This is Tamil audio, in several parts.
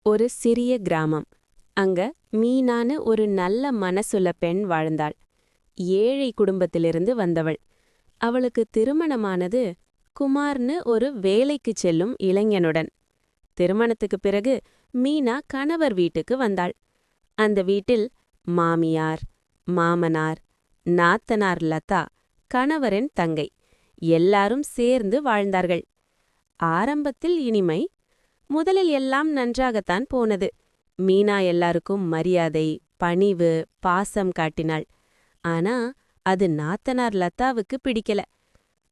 ஒரு சிறிய கிராமம். அங்க மீனான்னு ஒரு நல்ல மனசுள்ள பெண் வாழ்ந்தாள். ஏழை குடும்பத்திலிருந்து வந்தவள். அவளுக்கு திருமணமானது குமார்னு ஒரு வேலைக்குச் செல்லும் இளைஞனுடன். திருமணத்துக்குப் பிறகு மீனா கணவர் வீட்டுக்கு வந்தாள். அந்த வீட்டில் மாமியார், மாமனார், நாத்தனார் லதா, கணவரின் தங்கை எல்லாரும் சேர்ந்து வாழ்ந்தார்கள். ஆரம்பத்தில் இனிமை. முதலில் எல்லாம் நன்றாகத்தான் போனது. மீனா எல்லாருக்கும் மரியாதை, பணிவு, பாசம் காட்டினாள். ஆனா அது நாத்தனார் லதாவுக்கு பிடிக்கல.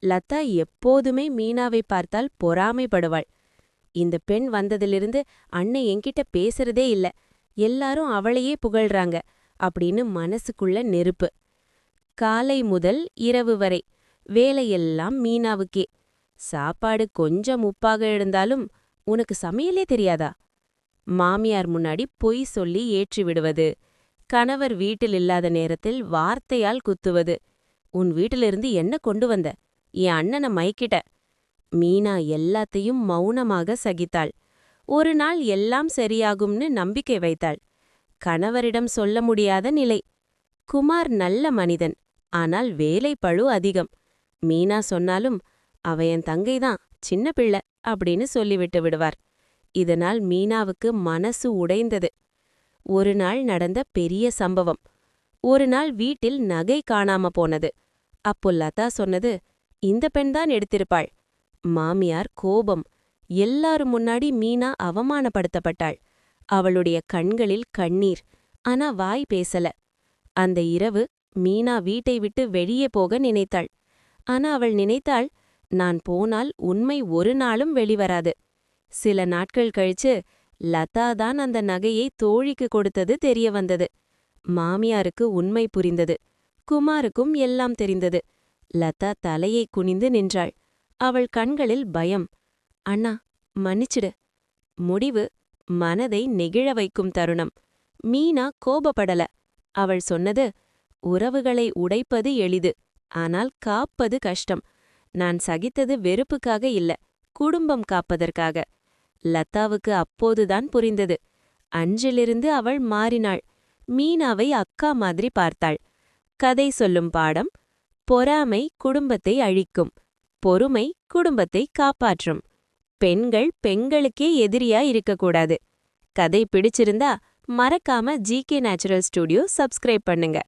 லதா எப்போதுமே மீனாவை பார்த்தால் பொறாமைப்படுவாள். இந்த பெண் வந்ததிலிருந்து அண்ணே என்கிட்ட பேசுறதே இல்ல, எல்லாரும் அவளையே புகழ்றாங்க அப்படின்னு மனசுக்குள்ள நெருப்பு. காலை முதல் இரவு வரை வேலையெல்லாம் மீனாவுக்கே. சாப்பாடு கொஞ்சம் உப்பாக எழுந்தாலும் உனக்கு சமையலே தெரியாதா? மாமியார் முன்னாடி பொய் சொல்லி ஏற்றி விடுவது, கணவர் வீட்டில் இல்லாத நேரத்தில் வார்த்தையால் குத்துவது. உன் வீட்டிலிருந்து என்ன கொண்டு வந்த? என் அண்ணனை மயக்கிட்ட. மீனா எல்லாத்தையும் மௌனமாக சகித்தாள். ஒரு நாள் எல்லாம் சரியாகும்னு நம்பிக்கை வைத்தாள். கணவரிடம் சொல்ல முடியாத நிலை. குமார் நல்ல மனிதன், ஆனால் வேலைப்பளு அதிகம். மீனா சொன்னாலும் அவ என் தங்கைதான், சின்ன பிள்ளை அப்படின்னு சொல்லிவிட்டு விடுவார். இதனால் மீனாவுக்கு மனசு உடைந்தது. ஒரு நாள் நடந்த பெரிய சம்பவம். ஒரு நாள் வீட்டில் நகை காணாம போனது. அப்போ லதா சொன்னது, இந்த பெண்தான் எடுத்திருப்பாள். மாமியார் கோபம். எல்லாரும் முன்னாடி மீனா அவமானப்படுத்தப்பட்டாள். அவளுடைய கண்களில் கண்ணீர், ஆனா வாய் பேசல. அந்த இரவு மீனா வீட்டை விட்டு வெளியே போக நினைத்தாள். ஆனா அவள் நினைத்தாள், நான் போனால் உண்மை ஒரு நாளும் வெளிவராது. சில நாட்கள் கழிச்சு லதா தான் அந்த நகையை தோழிக்கு கொடுத்தது தெரிய வந்தது. மாமியாருக்கு உண்மை புரிந்தது. குமாருக்கும் எல்லாம் தெரிந்தது. லதா தலையை குனிந்து நின்றாள். அவள் கண்களில் பயம். அண்ணா, மன்னிச்சிடு. முடிவு மனதை நெகிழ வைக்கும் தருணம். மீனா கோபப்படல. அவள் சொன்னது, உறவுகளை உடைப்பது எளிது, ஆனால் காப்பது கஷ்டம். நான் சகித்தது வெறுப்புக்காக இல்ல, குடும்பம் காப்பதற்காக. லதாவுக்கு அப்போதுதான் புரிந்தது. அன்றிலிருந்து அவள் மாறினாள். மீனாவை அக்கா மாதிரி பார்த்தாள். கதை சொல்லும் பாடம்: பொறாமை குடும்பத்தை அழிக்கும், பொறுமை குடும்பத்தை காப்பாற்றும். பெண்கள் பெண்களுக்கே எதிரியா இருக்கக்கூடாது. கதை பிடிச்சிருந்தா மறக்காம ஜிகே நேச்சுரல் ஸ்டுடியோ சப்ஸ்கிரைப் பண்ணுங்க.